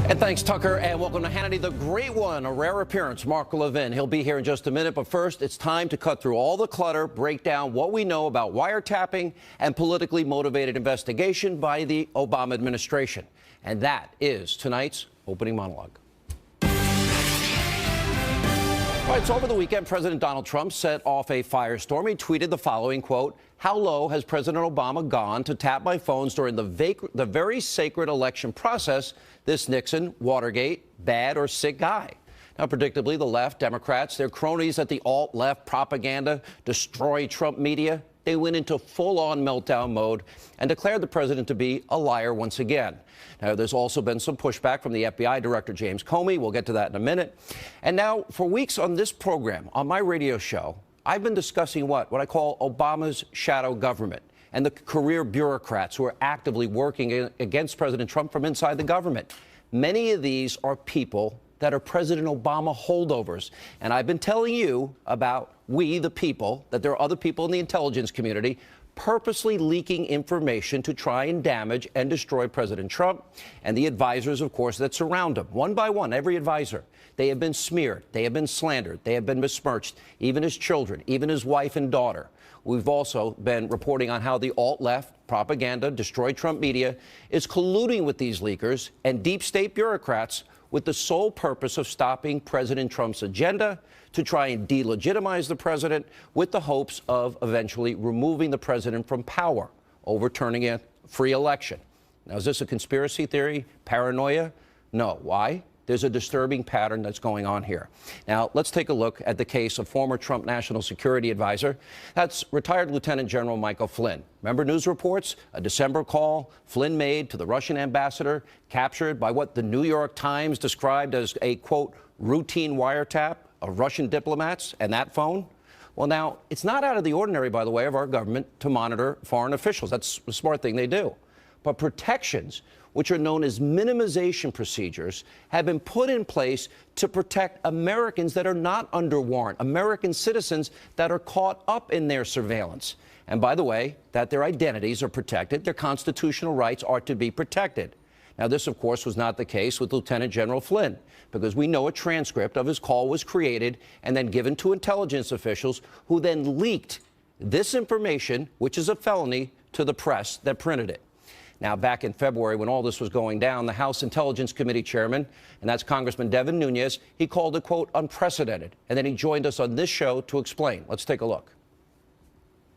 And thanks, Tucker, and welcome to Hannity, the great one, a rare appearance, Mark Levin. He'll be here in just a minute, but first, it's time to cut through all the clutter, break down what we know about wiretapping and politically motivated investigation by the Obama administration. And that is tonight's opening monologue. All right, so over the weekend, President Donald Trump set off a firestorm. He tweeted the following, quote, "How low has President Obama gone to tap my phones during the very sacred election process? This Nixon, Watergate, bad or sick guy?" Now, predictably, the left, Democrats, their cronies at the alt-left propaganda, destroy Trump media, they went into full-on meltdown mode and declared the president to be a liar once again. Now, there's also been some pushback from the FBI Director James Comey. We'll get to that in a minute. And now, for weeks on this program, on my radio show, I've been discussing what I call Obama's shadow government and the career bureaucrats who are actively working against President Trump from inside the government. Many of these are people that are President Obama holdovers. And I've been telling you about we, the people, that there are other people in the intelligence community purposely leaking information to try and damage and destroy President Trump and the advisors, of course, that surround him. One by one, every advisor. They have been smeared. They have been slandered. They have been besmirched. Even his children, even his wife and daughter. We've also been reporting on how the alt-left propaganda, destroy Trump media, is colluding with these leakers and deep state bureaucrats with the sole purpose of stopping President Trump's agenda to try and delegitimize the president with the hopes of eventually removing the president from power, overturning a free election. Now, is this a conspiracy theory, paranoia? No. Why? There's a disturbing pattern that's going on here. Now, let's take a look at the case of former Trump National Security Advisor. That's retired Lieutenant General Michael Flynn. Remember news reports? A December call Flynn made to the Russian ambassador, captured by what the New York Times described as a, quote, routine wiretap of Russian diplomats and that phone. Well, now, it's not out of the ordinary, by the way, of our government to monitor foreign officials. That's a smart thing they do. But protections, which are known as minimization procedures, have been put in place to protect Americans that are not under warrant, American citizens that are caught up in their surveillance. And by the way, that their identities are protected, their constitutional rights are to be protected. Now, this, of course, was not the case with Lieutenant General Flynn, because we know a transcript of his call was created and then given to intelligence officials who then leaked this information, which is a felony, to the press that printed it. Now, back in February, when all this was going down, the House Intelligence Committee chairman, and that's Congressman Levin, he called it, quote, unprecedented. And then he joined us on this show to explain. Let's take a look.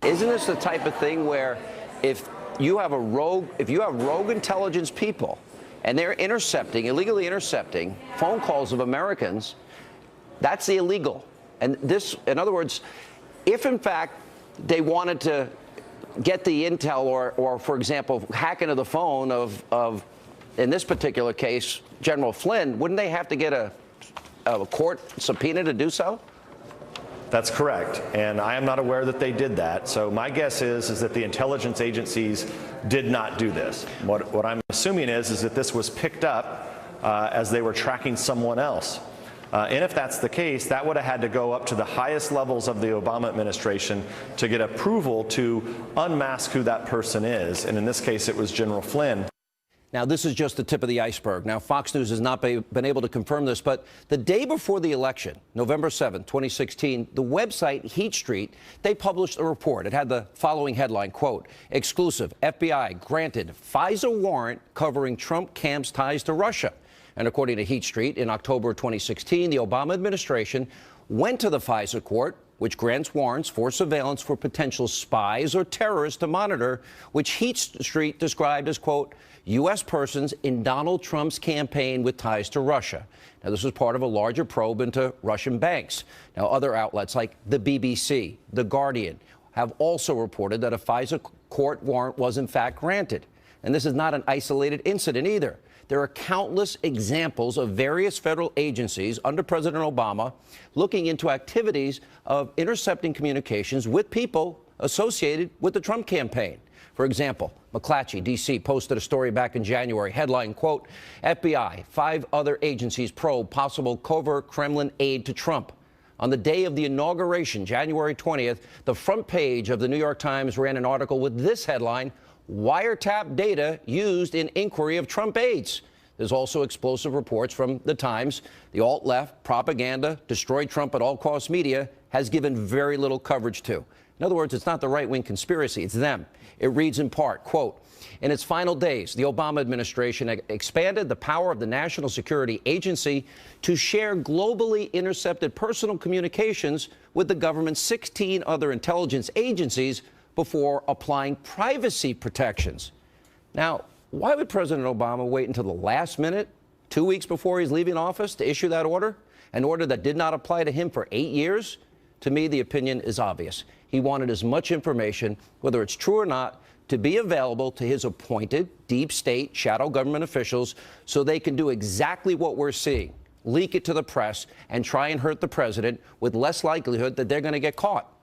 Isn't this the type of thing where if you have rogue intelligence people and they're illegally intercepting phone calls of Americans, that's illegal? And this, in other words, if in fact they wanted to get the intel or, for example, hack into the phone of, in this particular case, General Flynn, wouldn't they have to get a court subpoena to do so? That's correct. And I am not aware that they did that. So my guess is that the intelligence agencies did not do this. What I'm assuming is that this was picked up as they were tracking someone else. And if that's the case, that would have had to go up to the highest levels of the Obama administration to get approval to unmask who that person is. And in this case, it was General Flynn. Now, this is just the tip of the iceberg. Now, Fox News has not been able to confirm this, but the day before the election, November 7, 2016, the website Heat Street, they published a report. It had the following headline, quote, exclusive, FBI granted FISA warrant covering Trump camp's ties to Russia. And according to Heat Street, in October 2016, the Obama administration went to the FISA court, which grants warrants for surveillance for potential spies or terrorists to monitor, which Heat Street described as, quote, U.S. persons in Donald Trump's campaign with ties to Russia. Now, this was part of a larger probe into Russian banks. Now, other outlets like the BBC, The Guardian, have also reported that a FISA court warrant was, in fact, granted. And this is not an isolated incident either. There are countless examples of various federal agencies under President Obama looking into activities of intercepting communications with people associated with the Trump campaign. For example, McClatchy, D.C., posted a story back in January, headline, quote, FBI, 5 other agencies probe possible covert Kremlin aid to Trump. On the day of the inauguration, January 20th, the front page of the New York Times ran an article with this headline, wiretap data used in inquiry of Trump aides. There's also explosive reports from the Times. The alt-left propaganda, destroy Trump at all costs media has given very little coverage to. In other words, it's not the right-wing conspiracy, it's them. It reads in part, quote, in its final days, the Obama administration expanded the power of the National Security Agency to share globally intercepted personal communications with the government's 16 other intelligence agencies before applying privacy protections. Now, why would President Obama wait until the last minute, 2 weeks before he's leaving office, to issue that order? An order that did not apply to him for 8 years? To me, the opinion is obvious. He wanted as much information, whether it's true or not, to be available to his appointed deep state shadow government officials so they can do exactly what we're seeing, leak it to the press and try and hurt the president with less likelihood that they're going to get caught.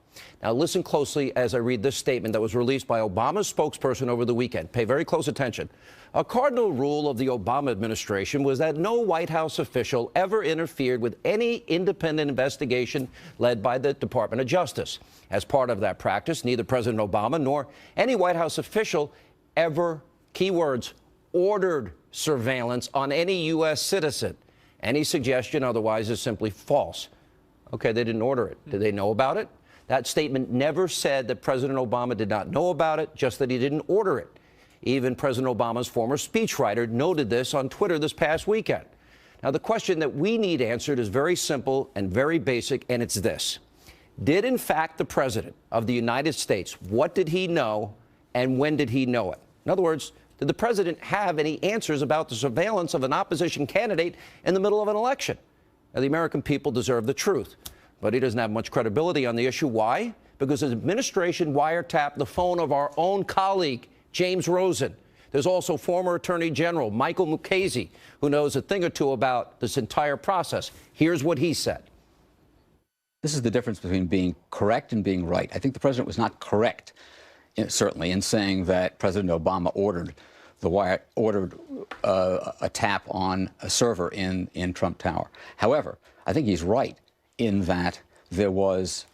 Now, listen closely as I read this statement that was released by Obama's spokesperson over the weekend. Pay very close attention. A cardinal rule of the Obama administration was that no White House official ever interfered with any independent investigation led by the Department of Justice. As part of that practice, neither President Obama nor any White House official ever, keywords, ordered surveillance on any U.S. citizen. Any suggestion otherwise is simply false. Okay, they didn't order it. Did they know about it? That statement never said that President Obama did not know about it, just that he didn't order it. Even President Obama's former speechwriter noted this on Twitter this past weekend. Now, the question that we need answered is very simple and very basic, and it's this. Did, in fact, the President of the United States, what did he know and when did he know it? In other words, did the President have any answers about the surveillance of an opposition candidate in the middle of an election? Now, the American people deserve the truth. But he doesn't have much credibility on the issue. Why? Because his administration wiretapped the phone of our own colleague, James Rosen. There's also former Attorney General Michael Mukasey, who knows a thing or two about this entire process. Here's what he said. This is the difference between being correct and being right. I think the president was not correct, certainly, in saying that President Obama ordered a tap on a server in Trump Tower. However, I think he's right in that there was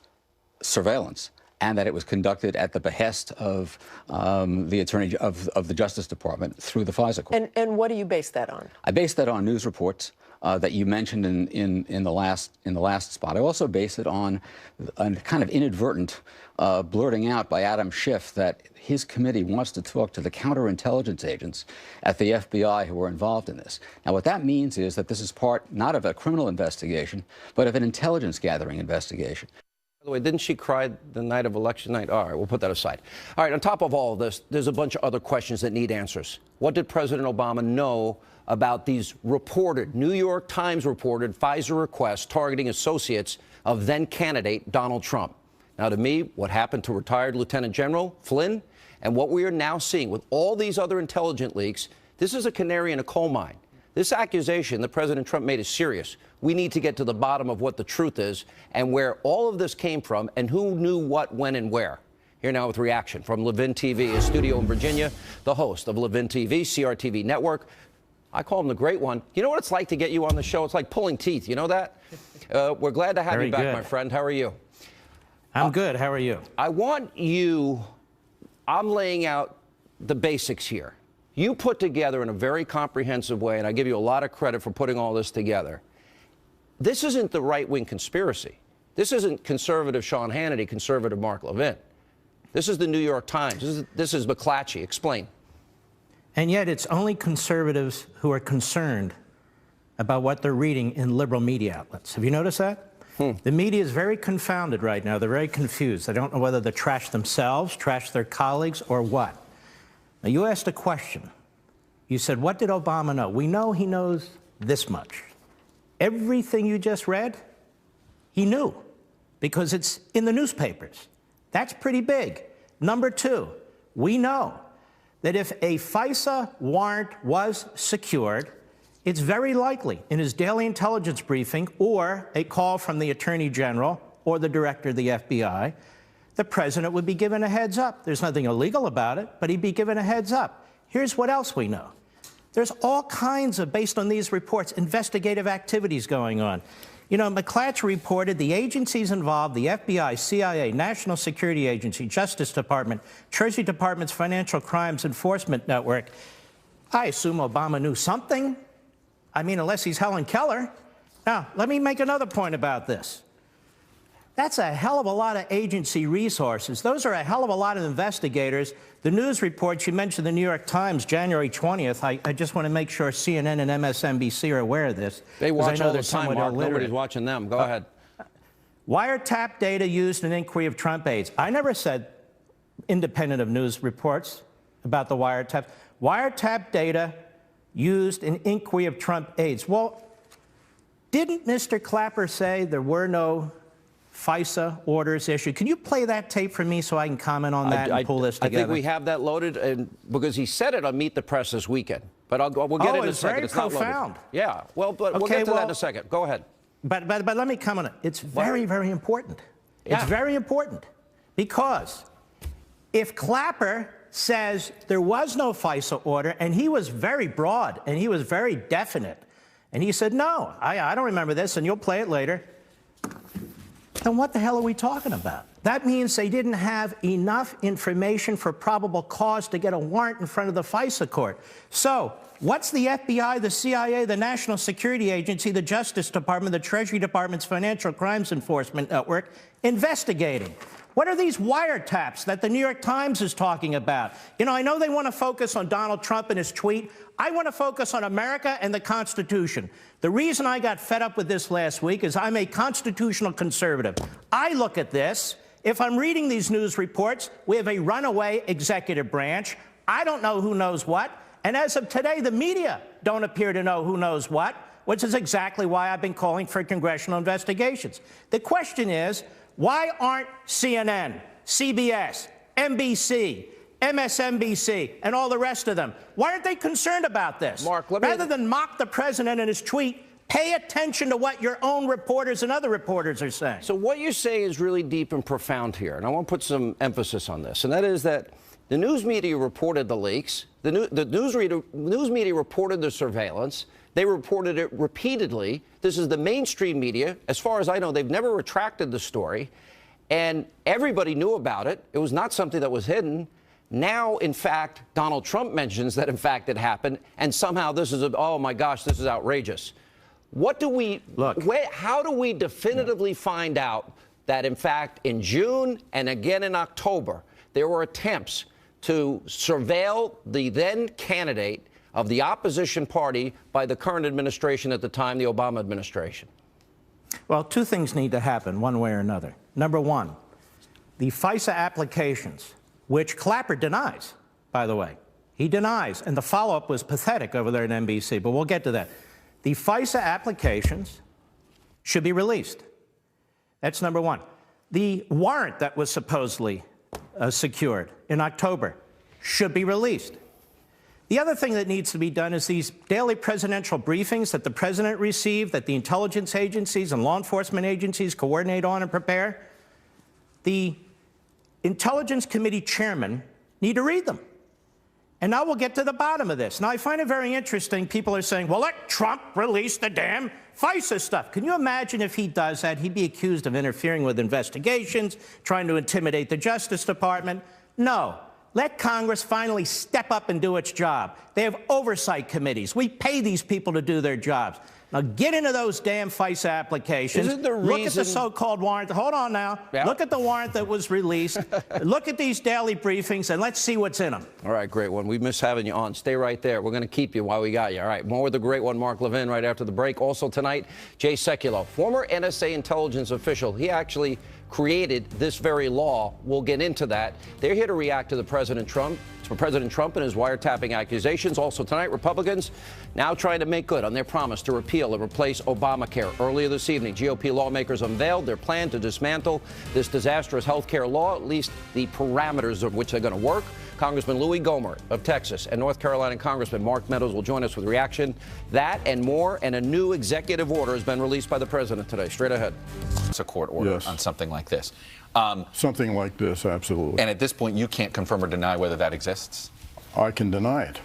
surveillance and that it was conducted at the behest of the attorney of the Justice Department through the FISA court. And what do you base that on? I base that on news reports that you mentioned in the last spot. I also base it on a kind of inadvertent blurting out by Adam Schiff that his committee wants to talk to the counterintelligence agents at the FBI who were involved in this. Now, what that means is that this is part not of a criminal investigation, but of an intelligence gathering investigation. By the way, didn't she cry the night of election night? All right, we'll put that aside. All right, on top of all of this, there's a bunch of other questions that need answers. What did President Obama know about these reported, New York Times reported FISA requests targeting associates of then-candidate Donald Trump? Now, to me, what happened to retired Lieutenant General Flynn and what we are now seeing with all these other intelligence leaks, this is a canary in a coal mine. This accusation that President Trump made is serious. We need to get to the bottom of what the truth is and where all of this came from and who knew what, when, and where. Here now with reaction from Levin TV, his studio in Virginia, the host of Levin TV, CRTV Network. I call him the Great One. You know what it's like to get you on the show? It's like pulling teeth. You know that? We're glad to have you back, my friend. How are you? I'm good. How are you? I'm laying out the basics here. You put together in a very comprehensive way, and I give you a lot of credit for putting all this together. This isn't the right-wing conspiracy. This isn't conservative Sean Hannity, conservative Mark Levin. This is the New York Times. This is McClatchy. Explain. And yet it's only conservatives who are concerned about what they're reading in liberal media outlets. Have you noticed that? The media is very confounded right now. They're very confused. They don't know whether to trash themselves, trash their colleagues, or what. Now, you asked a question. You said, what did Obama know? We know he knows this much. Everything you just read, he knew, because it's in the newspapers. That's pretty big. Number two, we know that if a FISA warrant was secured, it's very likely in his daily intelligence briefing or a call from the Attorney General or the Director of the FBI, the President would be given a heads up. There's nothing illegal about it, but he'd be given a heads up. Here's what else we know. There's all kinds of, based on these reports, investigative activities going on. You know, McClatchy reported the agencies involved, the FBI, CIA, National Security Agency, Justice Department, Treasury Department's Financial Crimes Enforcement Network. I assume Obama knew something. I mean, unless he's Helen Keller. Now, let me make another point about this. That's a hell of a lot of agency resources. Those are a hell of a lot of investigators. The news reports, you mentioned the New York Times, January 20th. I just want to make sure CNN and MSNBC are aware of this. They watch all the time, Mark. Nobody's watching them. Go ahead. Wiretap data used in inquiry of Trump aides. I never said independent of news reports about the wiretap. Wiretap data used in inquiry of Trump aides. Well, didn't Mr. Clapper say there were no FISA orders issued? Can you play that tape for me so I can comment on that and pull this together? I think we have that loaded, and because he said it on Meet the Press this weekend. But we'll get it in a second. It's very profound. Yeah, well, but we'll get to that in a second. Go ahead. But let me comment on it. It's very, very important. It's very important because if Clapper says there was no FISA order, and he was very broad and he was very definite, and he said, no, I don't remember this, and you'll play it later, then what the hell are we talking about? That means they didn't have enough information for probable cause to get a warrant in front of the FISA court. So what's the FBI, the CIA, the National Security Agency, the Justice Department, the Treasury Department's Financial Crimes Enforcement Network investigating? What are these wiretaps that the New York Times is talking about? You know, I know they want to focus on Donald Trump and his tweet. I want to focus on America and the Constitution. The reason I got fed up with this last week is I'm a constitutional conservative. I look at this. If I'm reading these news reports, we have a runaway executive branch. I don't know who knows what. And as of today, the media don't appear to know who knows what, which is exactly why I've been calling for congressional investigations. The question is, why aren't CNN, CBS, NBC, MSNBC, and all the rest of them, why aren't they concerned about this? Mark, rather than mock the president and his tweet, pay attention to what your own reporters and other reporters are saying. So what you say is really deep and profound here, and I want to put some emphasis on this, and that is that the news media reported the leaks, the news media reported the surveillance, they reported it repeatedly. This is the mainstream media. As far as I know, they've never retracted the story, and everybody knew about it. It was not something that was hidden. Now, in fact, Donald Trump mentions that, in fact, it happened, and somehow this is, oh, my gosh, this is outrageous. What do we, how do we definitively find out that, in fact, in June and again in October, there were attempts to surveil the then candidate of the opposition party by the current administration at the time, the Obama administration? Well, two things need to happen one way or another. Number one, the FISA applications, which Clapper denies, by the way. He denies, and the follow-up was pathetic over there at NBC, but we'll get to that. The FISA applications should be released. That's number one. The warrant that was supposedly secured in October should be released. The other thing that needs to be done is these daily presidential briefings that the president received, that the intelligence agencies and law enforcement agencies coordinate on and prepare. The Intelligence Committee chairmen need to read them. And now we'll get to the bottom of this. Now, I find it very interesting. People are saying, well, let Trump release the damn FISA stuff. Can you imagine if he does that? He'd be accused of interfering with investigations, trying to intimidate the Justice Department. No. Let Congress finally step up and do its job. They have oversight committees. We pay these people to do their jobs. Now get into those damn FISA applications. Isn't the Look at the so-called warrant. Hold on now. Yeah. Look at the warrant that was released. Look at these daily briefings, and let's see what's in them. All right, great one. We miss having you on. Stay right there. We're going to keep you while we got you. All right, more with the great one, Mark Levin, right after the break. Also tonight, Jay Sekulow, former NSA intelligence official. He actually created this very law. We'll get into that. They're here to react to President Trump and his wiretapping accusations. Also tonight, Republicans now trying to make good on their promise to repeal and replace Obamacare. Earlier this evening, GOP lawmakers unveiled their plan to dismantle this disastrous health care law, at least the parameters of which they're going to work. Congressman Louis Gohmert of Texas and North Carolina Congressman Mark Meadows will join us with reaction. That and more, and a new executive order has been released by the president today. Straight ahead. It's a court order on something like this. Something like this, absolutely. And at this point, you can't confirm or deny whether that exists? I can deny it.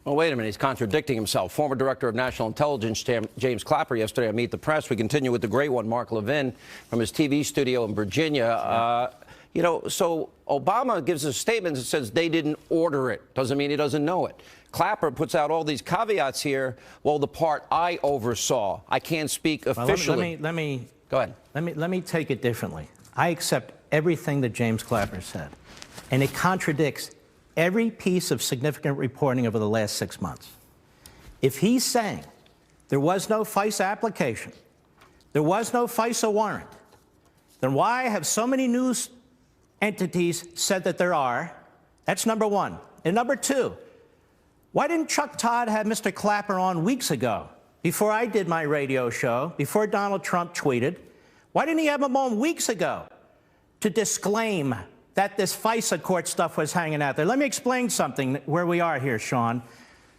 Well, wait a minute. He's contradicting himself. Former Director of National Intelligence James Clapper yesterday on Meet the Press. We continue with the great one, Mark Levin, from his TV studio in Virginia. You know, so Obama gives a statement that says they didn't order it. Doesn't mean he doesn't know it. Clapper puts out all these caveats here. Well, the part I oversaw, I can't speak officially. Let me go ahead. Let me take it differently. I accept everything that James Clapper said, and it contradicts every piece of significant reporting over the last 6 months. If he's saying there was no FISA application, there was no FISA warrant, then why have so many news entities said that there are? That's number one. And number two, why didn't Chuck Todd have Mr. Clapper on weeks ago, before I did my radio show, before Donald Trump tweeted? Why didn't he have him on weeks ago to disclaim that this FISA court stuff was hanging out there? Let me explain something where we are here, Sean.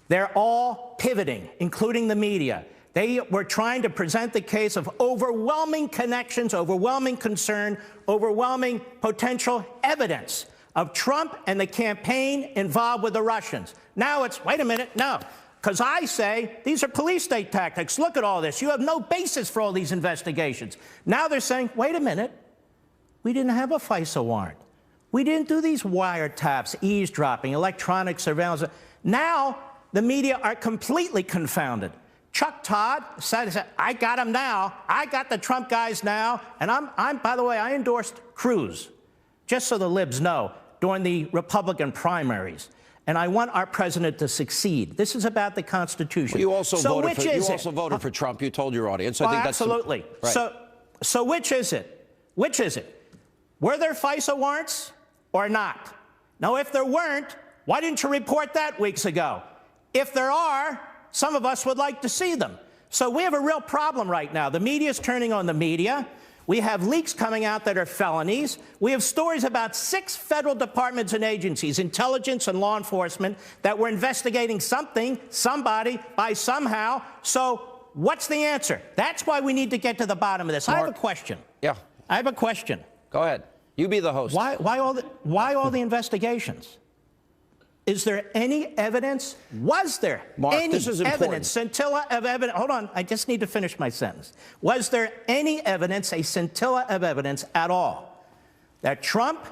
They're all pivoting, including the media. They were trying to present the case of overwhelming connections, overwhelming concern, overwhelming potential evidence of Trump and the campaign involved with the Russians. Now it's, wait a minute, no. Because I say these are police state tactics. Look at all this. You have no basis for all these investigations. Now they're saying, wait a minute, we didn't have a FISA warrant. We didn't do these wiretaps, eavesdropping, electronic surveillance. Now the media are completely confounded. Chuck Todd said, I got him now. I got the Trump guys now. And I'm by the way, I endorsed Cruz, just so the libs know, during the Republican primaries. And I want our president to succeed. This is about the Constitution. Well, you also voted for Trump. You told your audience. I think that's absolutely. Right. So which is it? Which is it? Were there FISA warrants or not? Now, if there weren't, why didn't you report that weeks ago? If there are, some of us would like to see them. So we have a real problem right now. The media is turning on the media. We have leaks coming out that are felonies. We have stories about 6 federal departments and agencies, intelligence and law enforcement, that were investigating something, somebody, by somehow. So what's the answer? That's why we need to get to the bottom of this. Mark, I have a question. Yeah. I have a question. Go ahead. You be the host. Why all the investigations? Is there any evidence? Was there any evidence, scintilla of evidence? Hold on, I just need to finish my sentence. Was there any evidence, a scintilla of evidence at all, that Trump,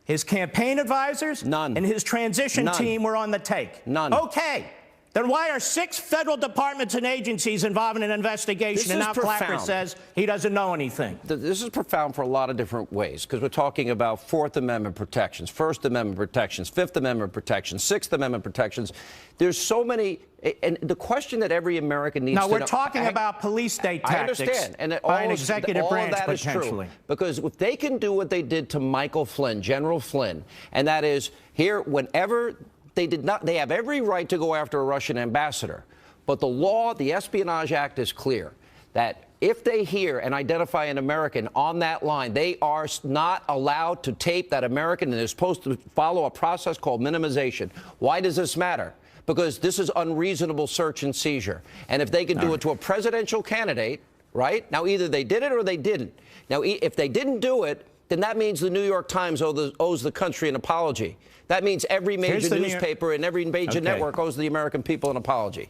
his campaign advisors, and his transition team were on the take? None. Okay. Then why are 6 federal departments and agencies involved in an investigation, and now Clapper says he doesn't know anything? This is profound for a lot of different ways, because we're talking about Fourth Amendment protections, First Amendment protections, Fifth Amendment protections, Sixth Amendment protections. There's so many, and the question that every American needs to know. Now, we're talking about police state tactics. I understand. And by an executive branch, potentially. True, because if they can do what they did to Michael Flynn, General Flynn, and that is here, whenever they have every right to go after a Russian ambassador. But the law, the Espionage Act, is clear that if they hear and identify an American on that line, they are not allowed to tape that American, and they're supposed to follow a process called minimization. Why does this matter? Because this is unreasonable search and seizure. And if they can do it to a presidential candidate, right? Now, either they did it or they didn't. Now, if they didn't do it, then that means the New York Times owes the country an apology. That means every major newspaper and every major network owes the American people an apology,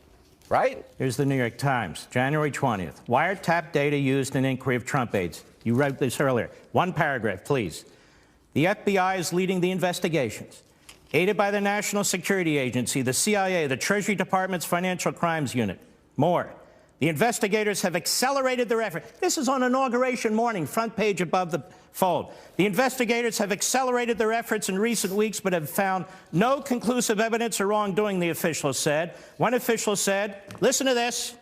right? Here's the New York Times, January 20th. Wiretap data used in inquiry of Trump aides. You wrote this earlier. One paragraph, please. The FBI is leading the investigations, aided by the National Security Agency, the CIA, the Treasury Department's Financial Crimes Unit. More. The investigators have accelerated their effort. This is on Inauguration morning, front page above the fold. The investigators have accelerated their efforts in recent weeks, but have found no conclusive evidence of wrongdoing, the official said. One official said, listen to this,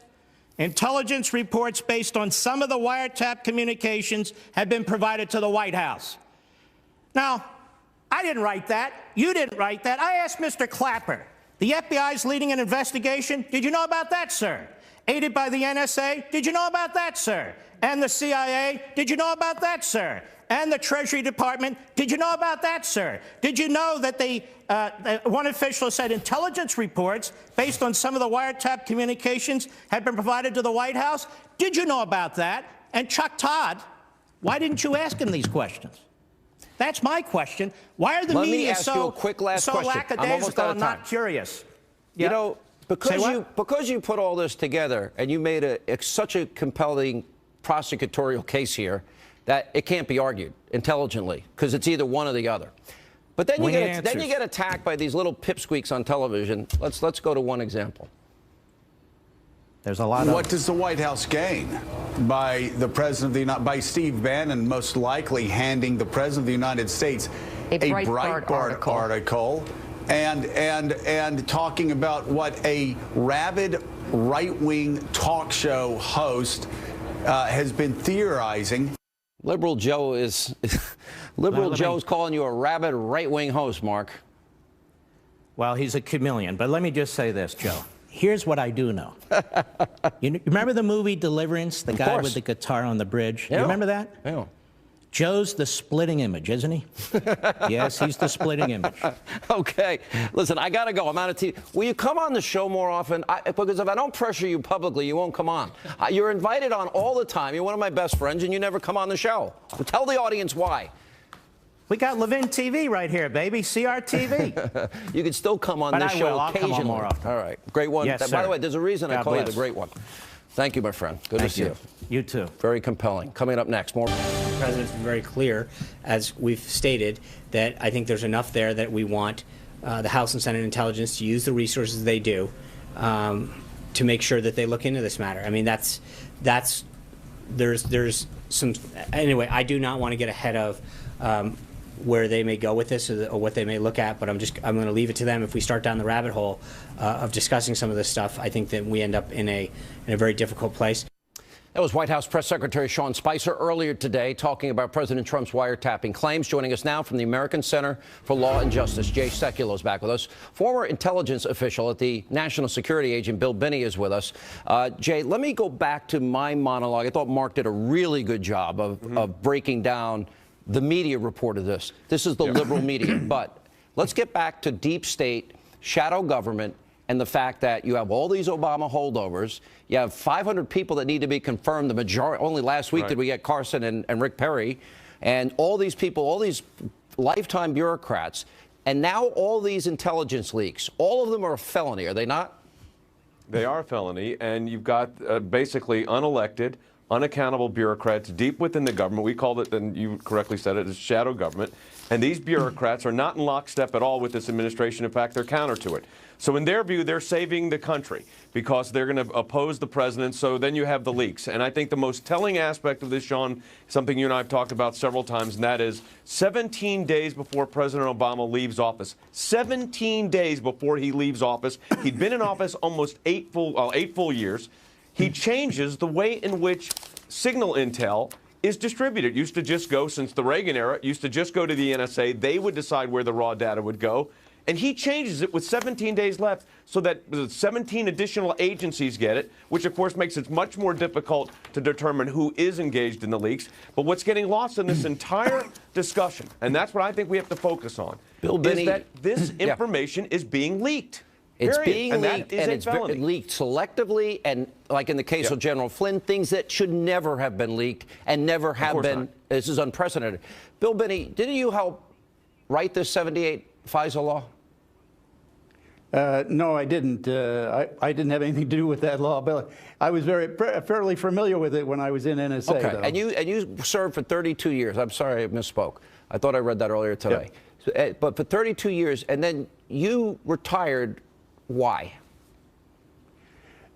intelligence reports based on some of the wiretap communications have been provided to the White House. Now, I didn't write that. You didn't write that. I asked Mr. Clapper. The FBI is leading an investigation. Did you know about that, sir? Aided by the NSA? Did you know about that, sir? And the CIA? Did you know about that, sir? And the Treasury Department? Did you know about that, sir? Did you know that one official said intelligence reports based on some of the wiretap communications had been provided to the White House? Did you know about that? And Chuck Todd, why didn't you ask him these questions? That's my question. Why are the media so lackadaisical and not curious? You know, because you put all this together and you made such a compelling prosecutorial case here, that it can't be argued intelligently because it's either one or the other. But then you get attacked by these little pipsqueaks on television. Let's go to one example. There's a lot of. What does the White House gain by the president of by Steve Bannon most likely handing the president of the United States a Breitbart article and talking about what a rabid right-wing talk show host has been theorizing? Liberal Joe is Joe's calling you a rabid right-wing host, Mark. Well, he's a chameleon. But let me just say this, Joe. Here's what I do know. You remember the movie Deliverance? The guy with the guitar on the bridge? Yeah. You remember that? Yeah. Joe's the splitting image, isn't he? Yes, he's the splitting image. Okay. Listen, I got to go. I'm out of TV. Will you come on the show more often? Because if I don't pressure you publicly, you won't come on. You're invited on all the time. You're one of my best friends, and you never come on the show. Tell the audience why. We got Levin TV right here, baby. CRTV. You can still come on this show occasionally. I'll come on more often. All right. Great one. Yes, By the way, there's a reason I call you the great one. Thank you, my friend. Good to see you. You too. Very compelling. Coming up next, more. The president's been very clear, as we've stated, that I think there's enough there that we want the House and Senate Intelligence to use the resources they do to make sure that they look into this matter. I mean, there's some. Anyway, I do not want to get ahead of where they may go with this or what they may look at, but I'm going to leave it to them. If we start down the rabbit hole of discussing some of this stuff, I think that we end up in a very difficult place. That was White House Press Secretary Sean Spicer earlier today talking about President Trump's wiretapping claims. Joining us now from the American Center for Law and Justice, Jay Sekulow is back with us. Former intelligence official at the National Security Agent Bill Binney is with us. Jay, let me go back to my monologue. I thought Mark did a really good job of breaking down the media report of this. This is the liberal media. But let's get back to deep state, shadow government, and the fact that you have all these Obama holdovers. You have 500 people that need to be confirmed. The majority, only last week did we get Carson and Rick Perry, and all these people, all these lifetime bureaucrats, and now all these intelligence leaks. All of them are a felony, are they not? They are a felony, and you've got basically unelected, unaccountable bureaucrats deep within the government. We called it, and you correctly said it, as shadow government. And these bureaucrats are not in lockstep at all with this administration. In fact, they're counter to it. So in their view, they're saving the country because they're going to oppose the president. So then you have the leaks. And I think the most telling aspect of this, Sean, something you and I have talked about several times, and that is 17 days before President Obama leaves office, 17 days before he leaves office, he'd been in office almost eight full years. He changes the way in which signal intel is distributed. It used to just go, since the Reagan era, it used to just go to the NSA. They would decide where the raw data would go. And he changes it with 17 days left so that 17 additional agencies get it, which, of course, makes it much more difficult to determine who is engaged in the leaks. But what's getting lost in this entire discussion, and that's what I think we have to focus on, is that this information is being leaked. It's being leaked, and it's leaked selectively, and like in the case of General Flynn, things that should never have been leaked and never have been. This is unprecedented. Bill Binney, didn't you help write this 78 FISA law? No, I didn't. I didn't have anything to do with that law, but I was fairly familiar with it when I was in NSA. Okay, though. and you served for 32 years. I'm sorry, I misspoke. I thought I read that earlier today. So, but for 32 years, and then you retired. Why?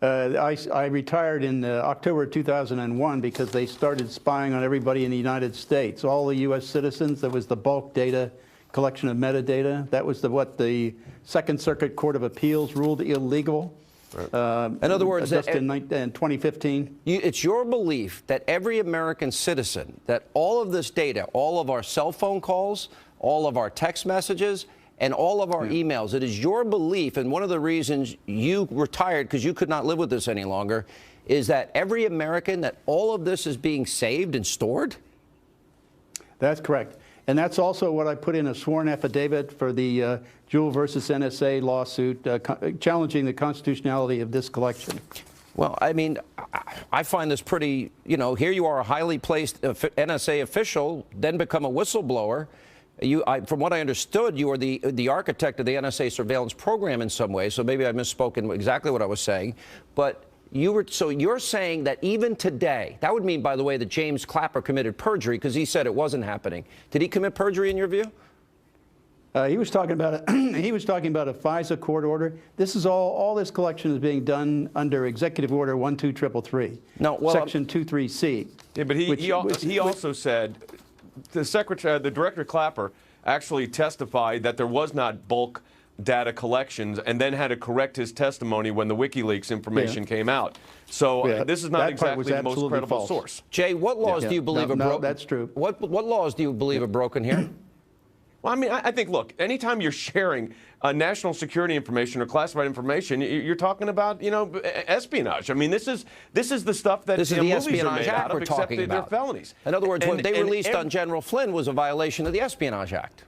I retired in October 2001 because they started spying on everybody in the United States. All the U.S. citizens. There was the bulk data collection of metadata. That was what the Second Circuit Court of Appeals ruled illegal. In other words, just in 2015. It's your belief that every American citizen, that all of this data, all of our cell phone calls, all of our text messages, and all of our emails, it is your belief, and one of the reasons you retired, because you could not live with this any longer, is that every American, that all of this is being saved and stored? That's correct. And that's also what I put in a sworn affidavit for the Jewell versus NSA lawsuit challenging the constitutionality of this collection. Well, I mean, I find this pretty, here you are, a highly placed NSA official, then become a whistleblower. From what I understood, you are the architect of the NSA surveillance program in some way, so maybe I misspoke in exactly what I was saying. But So you're saying that even today, that would mean, by the way, that James Clapper committed perjury because he said it wasn't happening. Did he commit perjury in your view? He was talking about he was talking about a FISA court order. This is all this collection is being done under Executive Order 12333. No, well, Section 23C. Yeah, but he also said the Director Clapper actually testified that there was not bulk data collections, and then had to correct his testimony when the WikiLeaks information came out. So this is not exactly the most credible source. Jay, what laws do you believe are broken? No, that's true. What laws do you believe are broken here? Well, I mean, I think, look, anytime you're sharing national security information or classified information, you're talking about, you know, espionage. I mean, this is the stuff that this is the movies are Espionage made Act out of, we're except talking they're about. felonies. In other words, what they released on every General Flynn was a violation of the Espionage Act.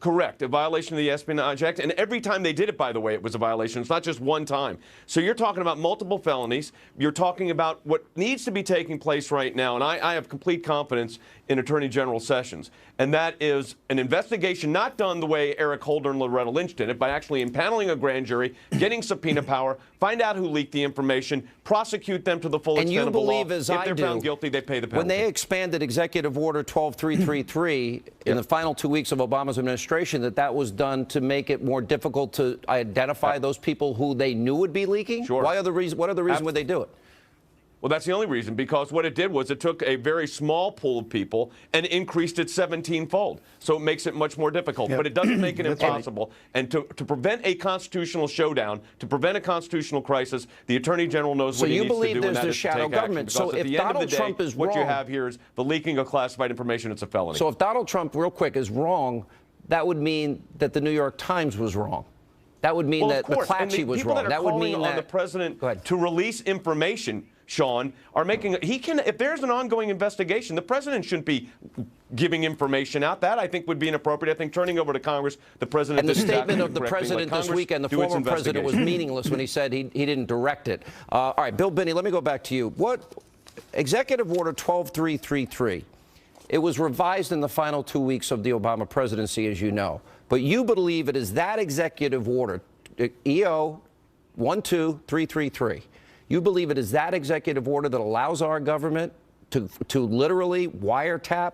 Correct, a violation of the Espionage Act. And every time they did it, by the way, it was a violation. It's not just one time. So you're talking about multiple felonies. You're talking about what needs to be taking place right now. And I have complete confidence in Attorney General Sessions. And that is an investigation not done the way Eric Holder and Loretta Lynch did it, by actually impaneling a grand jury, getting subpoena power, find out who leaked the information, prosecute them to the full extent of the law. And you believe, as if I they're do, found guilty, they pay the penalty. when they expanded Executive Order 12333 in the final 2 weeks of Obama's administration, that was done to make it more difficult to identify those people who they knew would be leaking? Sure. What other reason would they do it? Well, that's the only reason, because what it did was it took a very small pool of people and increased it 17-fold. So it makes it much more difficult. But it doesn't make it impossible. And to prevent a constitutional showdown, to prevent a constitutional crisis, the Attorney General knows what he needs to do. So you believe there's the shadow government. So if Donald Trump is wrong, what you have here is the leaking of classified information. It's a felony. So if Donald Trump, real quick, is wrong, that would mean that the New York Times was wrong. That would mean that McClatchy was wrong. That would mean that the president to release information, Sean, are making if there's an ongoing investigation, the president shouldn't be giving information out. That, I think, would be inappropriate. I think turning over to Congress, the president. And the statement of the president this weekend, the former president, was meaningless when he said he didn't direct it. All right, Bill Binney, let me go back to you. What Executive Order 12333? It was revised in the final 2 weeks of the Obama presidency, as you know. But you believe it is that executive order, EO 12333. You believe it is that executive order that allows our government to literally wiretap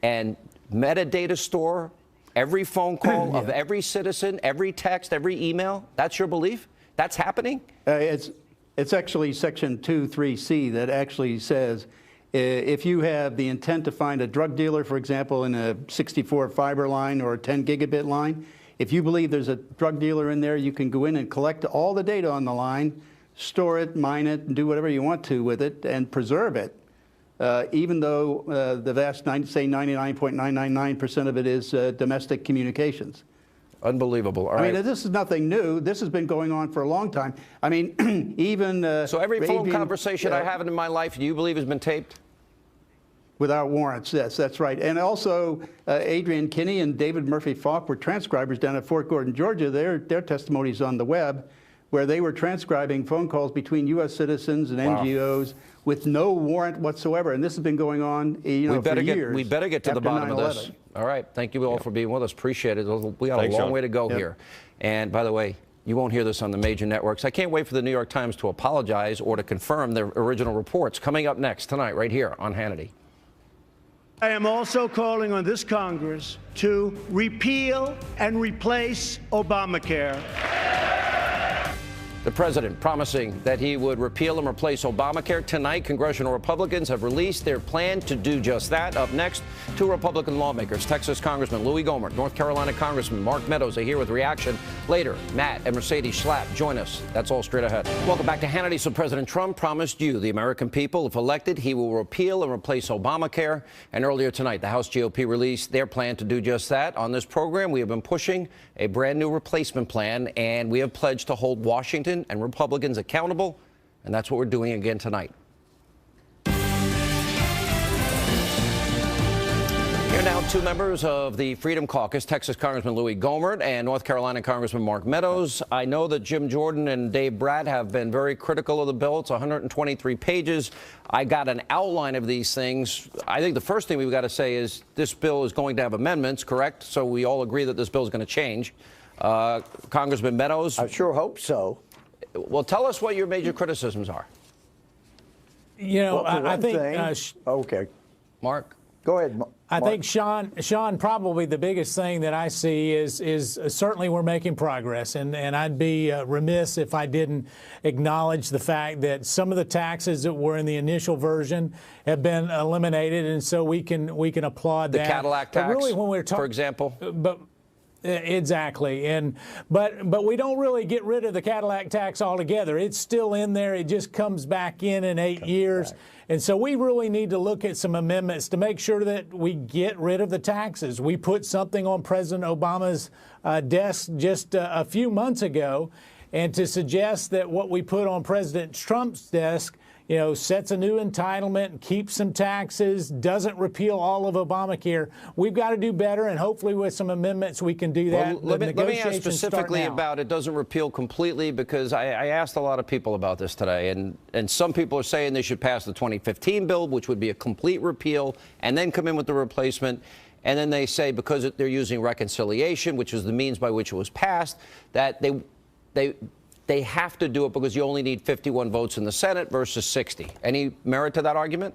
and metadata store every phone call of every citizen, every text, every email? That's your belief? That's happening? It's actually Section 23C that actually says if you have the intent to find a drug dealer, for example, in a 64 fiber line or a 10 gigabit line, if you believe there's a drug dealer in there, you can go in and collect all the data on the line, store it, mine it, and do whatever you want to with it, and preserve it, even though the vast, say 99.999% of it is domestic communications. Unbelievable. All right. I mean, this is nothing new. This has been going on for a long time. I mean, even... so every phone conversation I have in my life, do you believe has been taped? Without warrants, yes, that's right. And also, Adrian Kinney and David Murphy Falk were transcribers down at Fort Gordon, Georgia. Their testimonies on the web, where they were transcribing phone calls between U.S. citizens and NGOs with no warrant whatsoever. And this has been going on, for years. We better get to the bottom of this. All right. Thank you all for being with us. Appreciate it. We got a long way to go here. And by the way, you won't hear this on the major networks. I can't wait for the New York Times to apologize or to confirm their original reports. Coming up next tonight, right here on Hannity. I am also calling on this Congress to repeal and replace Obamacare. The president promising that he would repeal and replace Obamacare. Tonight, congressional Republicans have released their plan to do just that. Up next, two Republican lawmakers, Texas Congressman Louis Gohmert, North Carolina Congressman Mark Meadows, are here with reaction. Later, Matt and Mercedes Schlapp join us. That's all straight ahead. Welcome back to Hannity. So President Trump promised you, the American people, if elected, he will repeal and replace Obamacare. And earlier tonight, the House GOP released their plan to do just that. On this program, we have been pushing a brand new replacement plan, and we have pledged to hold Washington and Republicans accountable, and that's what we're doing again tonight. Here now, two members of the Freedom Caucus, Texas Congressman Louis Gohmert and North Carolina Congressman Mark Meadows. I know that Jim Jordan and Dave Bratt have been very critical of the bill. It's 123 pages. I got an outline of these things. I think the first thing we've got to say is this bill is going to have amendments, correct? So we all agree that this bill is going to change. Congressman Meadows? I sure hope so. Well, tell us what your major criticisms are. You know, well, I think. Okay. Mark? Go ahead, Mark. I think, Sean, probably the biggest thing that I see is certainly we're making progress, and I'd be remiss if I didn't acknowledge the fact that some of the taxes that were in the initial version have been eliminated, and so we can applaud that. The Cadillac tax, but really, when we're for example. Exactly, but we don't really get rid of the Cadillac tax altogether. It's still in there. It just comes back in 8 years. And so we really need to look at some amendments to make sure that we get rid of the taxes. We put something on President Obama's desk just a few months ago, and to suggest that what we put on President Trump's desk, you know, sets a new entitlement, keeps some taxes, doesn't repeal all of Obamacare. We've got to do better, and hopefully with some amendments we can do that. Well, let me ask specifically about it doesn't repeal completely, because I asked a lot of people about this today, and some people are saying they should pass the 2015 bill, which would be a complete repeal, and then come in with the replacement. And then they say because they're using reconciliation, which is the means by which it was passed, that they have to do it because you only need 51 votes in the Senate versus 60. Any merit to that argument?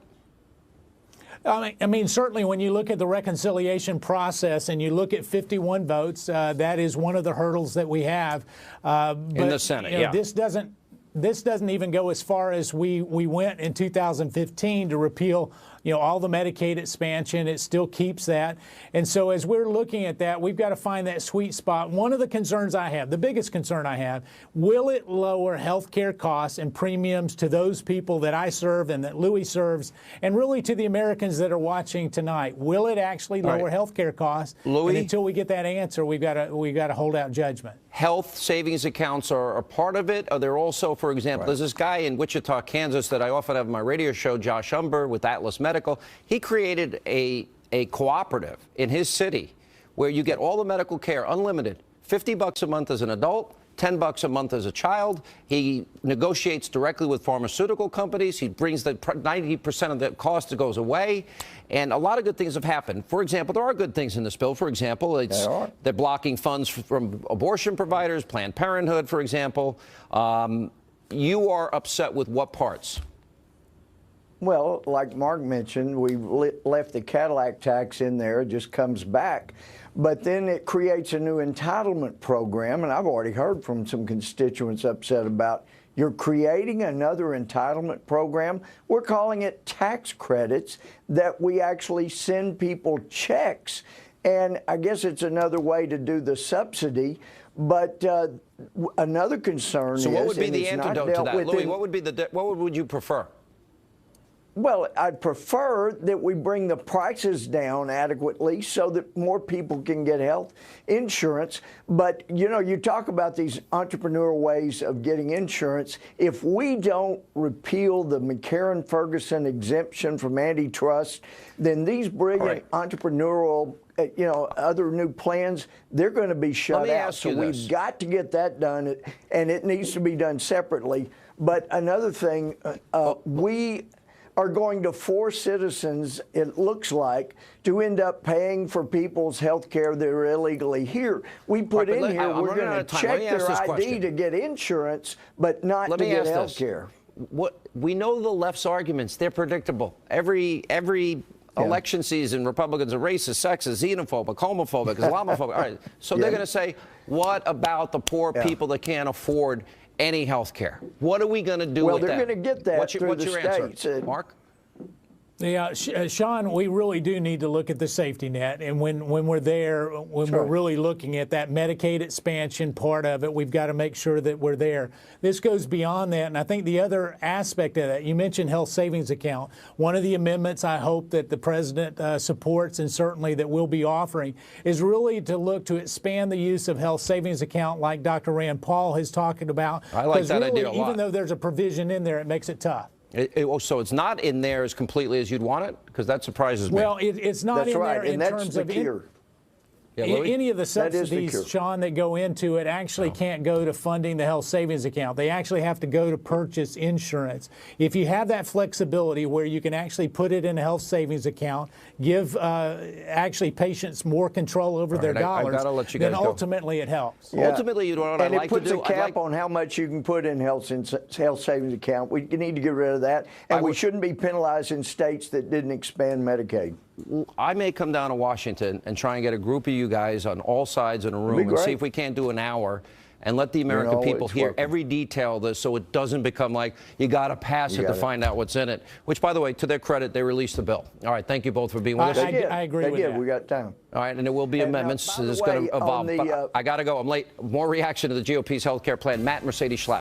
I mean, certainly when you look at the reconciliation process and you look at 51 votes, that is one of the hurdles that we have. But, in the Senate, you know, this doesn't even go as far as we went in 2015 to repeal, you know, all the Medicaid expansion. It still keeps that. And so as we're looking at that, we've got to find that sweet spot. One of the concerns I have, the biggest concern I have, will it lower health care costs and premiums to those people that I serve and that Louis serves, and really to the Americans that are watching tonight? Will it actually lower health care costs? Louis? And until we get that answer, we've got to hold out judgment. Health savings accounts are a part of it. Are there also, for example, there's this guy in Wichita, Kansas that I often have on my radio show, Josh Umber with Atlas Medical. He created a cooperative in his city where you get all the medical care unlimited, $50 a month as an adult, $10 a month as a child. He negotiates directly with pharmaceutical companies. He brings the 90% of the cost that goes away. And a lot of good things have happened. For example, there are good things in this bill. For example, they're blocking funds from abortion providers, Planned Parenthood, for example. You are upset with what parts? Well, like Mark mentioned, we left the Cadillac tax in there. It just comes back. But then it creates a new entitlement program, and I've already heard from some constituents upset about, you're creating another entitlement program. We're calling it tax credits, that we actually send people checks. And I guess it's another way to do the subsidy. But another concern So what would be the antidote to that? Louis, what would you prefer? Well, I'd prefer that we bring the prices down adequately so that more people can get health insurance. But, you know, you talk about these entrepreneurial ways of getting insurance. If we don't repeal the McCarran-Ferguson exemption from antitrust, then these brilliant entrepreneurial, you know, other new plans, they're going to be shut out. So we've got to get that done, and it needs to be done separately. But another thing, we are going to force citizens, it looks like, to end up paying for people's health care that are illegally here. We put in here, we're going to check their ID to get insurance, but not to get health care. We know the left's arguments. They're predictable. Every election season, Republicans are racist, sexist, xenophobic, homophobic, Islamophobic. All right. So they're going to say, what about the poor people that can't afford any health care? What are we going to do with that? Well, they're going to get that through the states. Mark? Yeah, Sean, we really do need to look at the safety net. And when we're there, when we're really looking at that Medicaid expansion part of it, we've got to make sure that we're there. This goes beyond that. And I think the other aspect of that, you mentioned health savings account. One of the amendments I hope that the president supports, and certainly that we'll be offering, is really to look to expand the use of health savings account like Dr. Rand Paul has talked about. I like that idea a lot. Even though there's a provision in there, it makes it tough. So it's not in there as completely as you'd want it? Because that surprises me. Well, it's not in there in terms of any of the That is the cure. subsidies, Sean, that go into it actually can't go to funding the health savings account. They actually have to go to purchase insurance. If you have that flexibility where you can actually put it in a health savings account, give actually patients more control over their dollars, I gotta let you then guys go. ultimately it helps. Yeah. Ultimately, you know what I'd like to do? And it puts a cap on how much you can put in health savings account. We need to get rid of that, and we shouldn't be penalizing states that didn't expand Medicaid. I may come down to Washington and try and get a group of you guys on all sides in a room and see if we can't do an hour and let the American people hear every detail of this so it doesn't become like you got to pass it to find out what's in it, which, by the way, to their credit, they released the bill. All right, thank you both for being with us. I agree with that. We got time. All right, and there will be amendments. It's going to evolve. But I got to go. I'm late. More reaction to the GOP's health care plan. Matt, Mercedes Schlapp.